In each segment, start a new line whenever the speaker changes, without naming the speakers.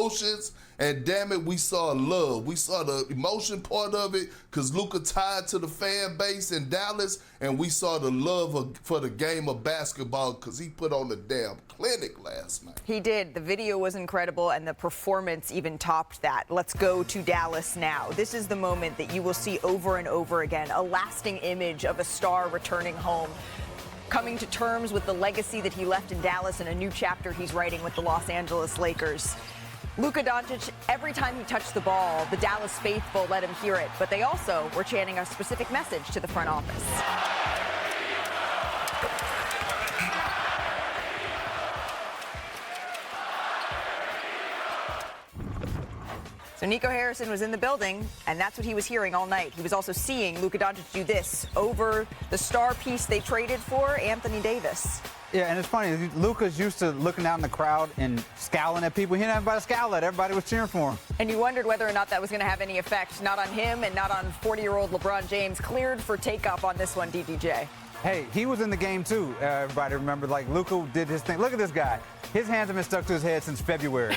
emotions, and damn it, we saw love. We saw the emotion part of it because Luka tied to the fan base in Dallas, and we saw the love for the game of basketball because he put on a damn clinic last night.
He did. The video was incredible, and the performance even topped that. Let's go to Dallas now. This is the moment that you will see over and over again, a lasting image of a star returning home, coming to terms with the legacy that he left in Dallas and a new chapter he's writing with the Los Angeles Lakers. Luka Doncic, every time he touched the ball, the Dallas faithful let him hear it, but they also were chanting a specific message to the front office. So Nico Harrison was in the building, and that's what he was hearing all night. He was also seeing Luka Doncic do this over the star piece they traded for, Anthony Davis.
Yeah, and it's funny, Luka's used to looking out in the crowd and scowling at people. He didn't have anybody to scowl at. Everybody was cheering for him.
And you wondered whether or not that was going to have any effect, not on him and not on 40-year-old LeBron James. Cleared for takeoff on this one, DDJ.
Hey, he was in the game too. Everybody remember, like, Luka did his thing. Look at this guy. His hands have been stuck to his head since February.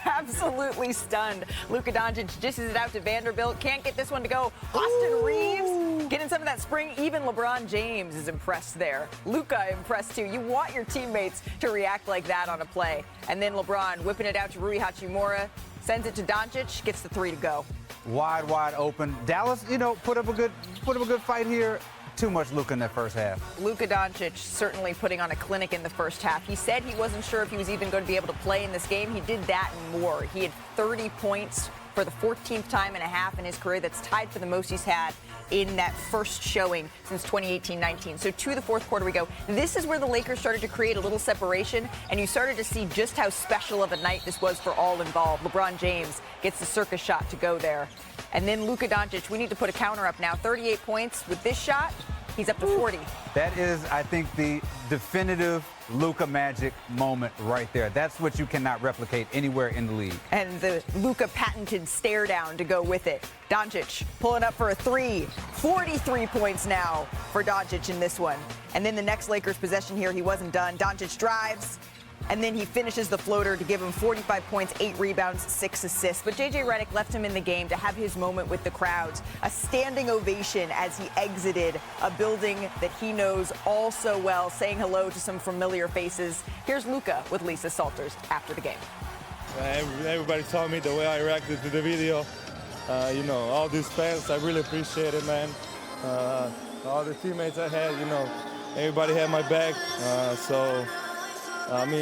Absolutely stunned. Luka Doncic dishes it out to Vanderbilt. Can't get this one to go. Austin Reeves getting some of that spring. Even LeBron James is impressed there. Luka impressed too. You want your teammates to react like that on a play. And then LeBron whipping it out to Rui Hachimura, sends it to Doncic, gets the three to go.
Wide open. Dallas, put up a good fight here. Too much Luka in that first half.
Luka Doncic certainly putting on a clinic in the first half. He said he wasn't sure if he was even going to be able to play in this game. He did that and more. He had 30 points for the 14th time and a half in his career. That's tied for the most he's had in that first showing since 2018-19. So to the fourth quarter we go. This is where the Lakers started to create a little separation, and you started to see just how special of a night this was for all involved. LeBron James gets the circus shot to go there. And then Luka Doncic, we need to put a counter up now. 38 points with this shot. He's up to 40.
That is, I think, the definitive Luka magic moment right there. That's what you cannot replicate anywhere in the league.
And the Luka patented stare down to go with it. Doncic pulling up for a three. 43 points now for Doncic in this one. And then the next Lakers possession here, he wasn't done. Doncic drives, and then he finishes the floater to give him 45 points, 8 rebounds, 6 assists. But J.J. Redick left him in the game to have his moment with the crowds. A standing ovation as he exited a building that he knows all so well, saying hello to some familiar faces. Here's Luka with Lisa Salters after the game.
Everybody told me the way I reacted to the video. All these fans, I really appreciate it, man. All the teammates I had, everybody had my back. I'm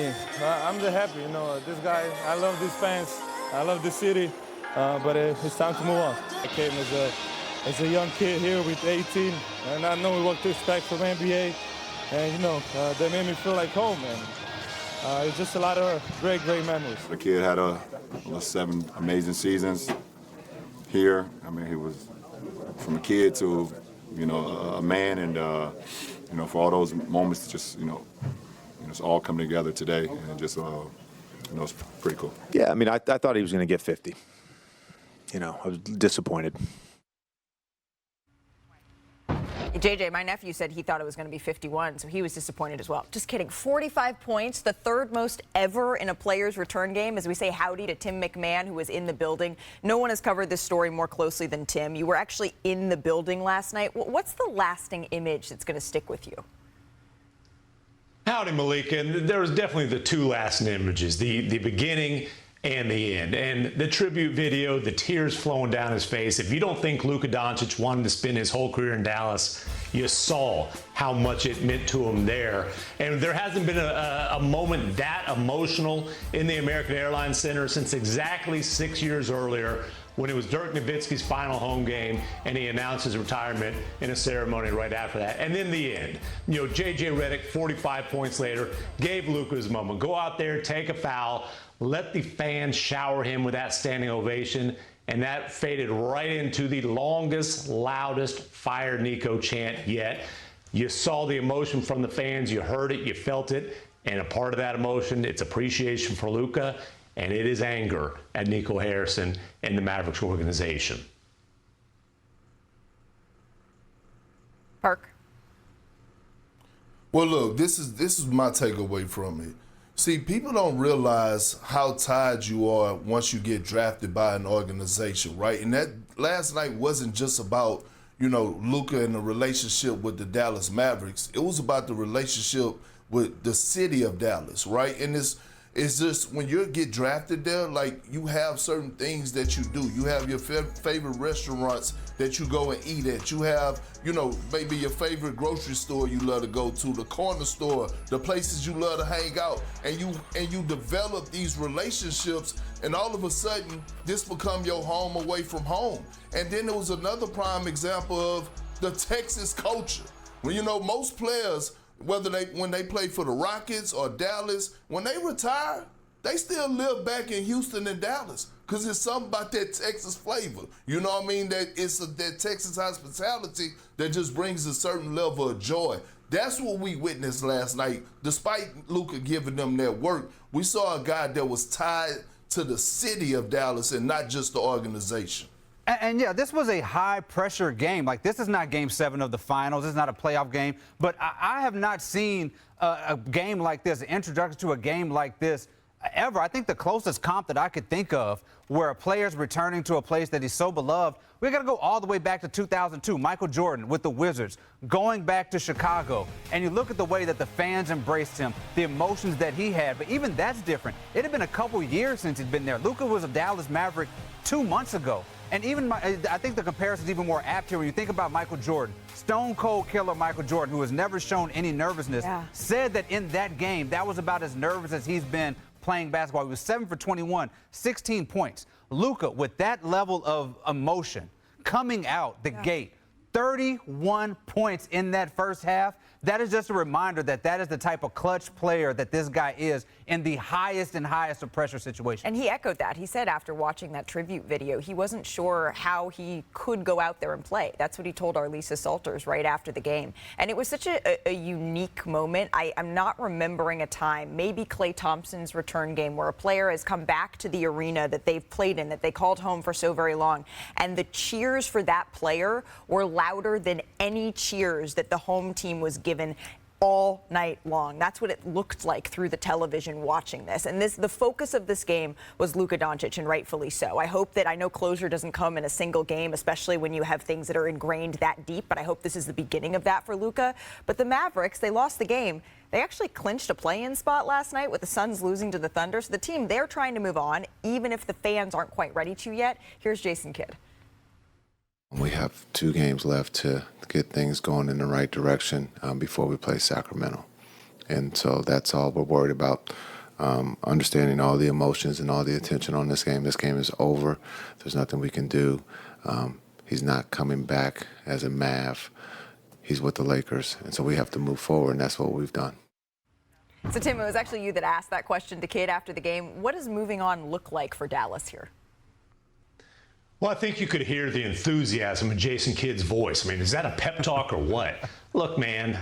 just happy, this guy, I love these fans, I love this city, but it's time to move on. I came as a young kid here with 18, and I know what to expect from NBA, and they made me feel like home, and it's just a lot of great memories.
The kid had 7 amazing seasons here. I mean, he was from a kid to, a man, and, for all those moments, just, it's all coming together today, and just, it's pretty cool.
Yeah, I mean, I thought he was going to get 50. I was disappointed.
JJ, my nephew said he thought it was going to be 51, so he was disappointed as well. Just kidding. 45 points, the third most ever in a player's return game, as we say howdy to Tim McMahon, who was in the building. No one has covered this story more closely than Tim. You were actually in the building last night. What's the lasting image that's going to stick with you?
Howdy, Malika. And there was definitely the two lasting images, the beginning and the end. And the tribute video, the tears flowing down his face. If you don't think Luka Doncic wanted to spend his whole career in Dallas, you saw how much it meant to him there. And there hasn't been a moment that emotional in the American Airlines Center since exactly 6 years earlier, when it was Dirk Nowitzki's final home game and he announced his retirement in a ceremony right after that. And then the end. J.J. Redick, 45 points later, gave Luka his moment. Go out there, take a foul, let the fans shower him with that standing ovation, and that faded right into the longest, loudest Fire Nico chant yet. You saw the emotion from the fans, you heard it, you felt it, and a part of that emotion, it's appreciation for Luka, and it is anger at Nico Harrison and the Mavericks organization.
Perk.
Well, look, this is my takeaway from it. See, people don't realize how tired you are once you get drafted by an organization, right? And that last night wasn't just about, Luka and the relationship with the Dallas Mavericks. It was about the relationship with the city of Dallas, right? And it's just when you get drafted there, like, you have certain things that you do. You have your favorite restaurants that you go and eat at. You have, maybe your favorite grocery store you love to go to, the corner store, the places you love to hang out. And you develop these relationships, and all of a sudden, this become your home away from home. And then there was another prime example of the Texas culture. When, most players, when they play for the Rockets or Dallas, when they retire, they still live back in Houston and Dallas because there's something about that Texas flavor. You know what I mean? That that Texas hospitality that just brings a certain level of joy. That's what we witnessed last night. Despite Luka giving them that work, we saw a guy that was tied to the city of Dallas and not just the organization.
And yeah, this was a high-pressure game. Like, this is not Game 7 of the finals. This is not a playoff game. But I have not seen a game like this, an introduction to a game like this ever. I think the closest comp that I could think of where a player's returning to a place that he's so beloved, we got to go all the way back to 2002. Michael Jordan with the Wizards, going back to Chicago. And you look at the way that the fans embraced him, the emotions that he had. But even that's different. It had been a couple years since he'd been there. Luka was a Dallas Maverick 2 months ago. And even I think the comparison is even more apt here when you think about Michael Jordan. Stone Cold Killer Michael Jordan, who has never shown any nervousness, said that in that game, that was about as nervous as he's been playing basketball. He was 7 for 21, 16 points. Luka, with that level of emotion coming out the gate, 31 points in that first half. That is just a reminder that that is the type of clutch player that this guy is in the highest and highest of pressure situations.
And he echoed that. He said after watching that tribute video, he wasn't sure how he could go out there and play. That's what he told our Lisa Salters right after the game. And it was such a unique moment. I'm not remembering a time, maybe Klay Thompson's return game, where a player has come back to the arena that they've played in, that they called home for so very long. And the cheers for that player were louder than any cheers that the home team was given all night long. That's what it looked like through the television watching this. And the focus of this game was Luka Doncic, and rightfully so. I hope that, I know closure doesn't come in a single game, especially when you have things that are ingrained that deep, but I hope this is the beginning of that for Luka. But the Mavericks, they lost the game. They actually clinched a play-in spot last night with the Suns losing to the Thunder. So the team, they're trying to move on, even if the fans aren't quite ready to yet. Here's Jason Kidd.
We have 2 games left to get things going in the right direction before we play Sacramento. And so that's all we're worried about, understanding all the emotions and all the attention on this game. This game is over. There's nothing we can do. He's not coming back as a Mav. He's with the Lakers. And so we have to move forward, and that's what we've done.
So, Tim, it was actually you that asked that question to Kidd after the game. What does moving on look like for Dallas here?
Well, I think you could hear the enthusiasm in Jason Kidd's voice. I mean, is that a pep talk or what? Look, man,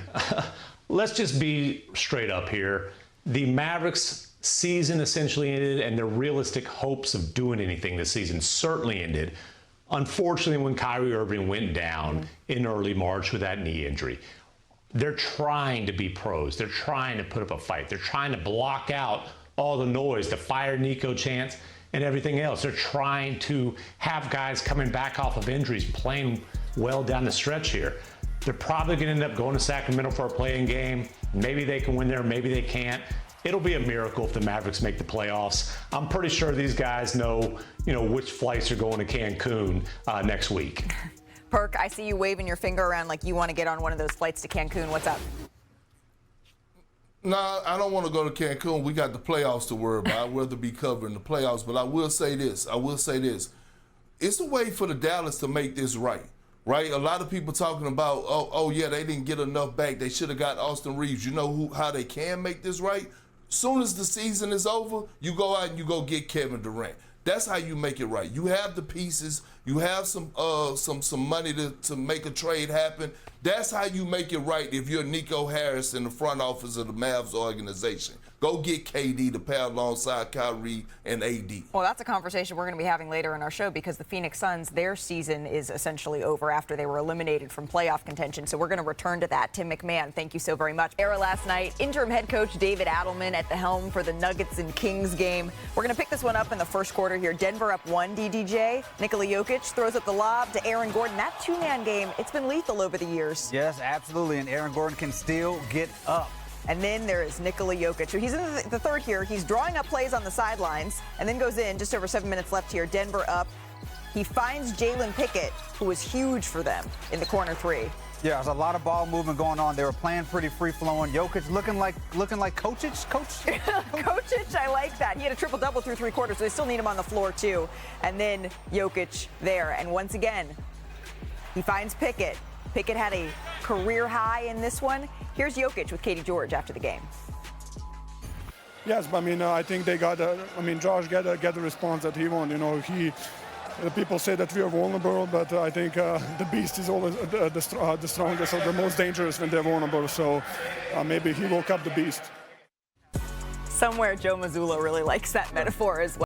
let's just be straight up here. The Mavericks' season essentially ended, and their realistic hopes of doing anything this season certainly ended. Unfortunately, when Kyrie Irving went down in early March with that knee injury. They're trying to be pros. They're trying to put up a fight. They're trying to block out all the noise, the fire Nico chants, and everything else. They're trying to have guys coming back off of injuries playing well down the stretch here. They're probably going to end up going to Sacramento for a play-in game. Maybe they can win there, maybe they can't. It'll be a miracle if the Mavericks make the playoffs. I'm pretty sure these guys know, which flights are going to Cancun next week.
Perk, I see you waving your finger around like you want to get on one of those flights to Cancun. What's up?
No, I don't want to go to Cancun. We got the playoffs to worry about. I'd rather be covering the playoffs. But I will say this. It's a way for the Dallas to make this right. A lot of people talking about, oh yeah, they didn't get enough back. They should have got Austin Reeves. You know how they can make this right? Soon as the season is over, you go out and you go get Kevin Durant. That's how you make it right. You have the pieces. You have some money to make a trade happen. That's how you make it right if you're Nico Harris in the front office of the Mavs organization. Go get KD to pair alongside Kyrie and AD.
Well, that's a conversation we're going to be having later in our show because the Phoenix Suns, their season is essentially over after they were eliminated from playoff contention. So we're going to return to that. Tim McMahon, thank you so very much. Era last night, interim head coach David Adelman at the helm for the Nuggets and Kings game. We're going to pick this one up in the first quarter here. Denver up 1, DDJ. Nikola Jokic throws up the lob to Aaron Gordon. That two-man game, it's been lethal over the years.
Yes, absolutely, and Aaron Gordon can still get up.
And then there is Nikola Jokic. So he's in the third here. He's drawing up plays on the sidelines and then goes in. Just over 7 minutes left here. Denver up. He finds Jalen Pickett, who was huge for them in the corner three.
Yeah, there's a lot of ball movement going on. They were playing pretty free-flowing. Jokic looking like Coach.
Coach, I like that. He had a triple-double through 3 quarters, so they still need him on the floor, too. And then Jokic there. And once again, he finds Pickett. Pickett had a career high in this one. Here's Jokic with Katie George after the game.
Yes, but I think they got. Josh got the response that he wanted. People say that we are vulnerable, but I think the beast is always the strongest or the most dangerous when they're vulnerable. So maybe he woke up the beast.
Somewhere Joe Mazzulla really likes that metaphor as well.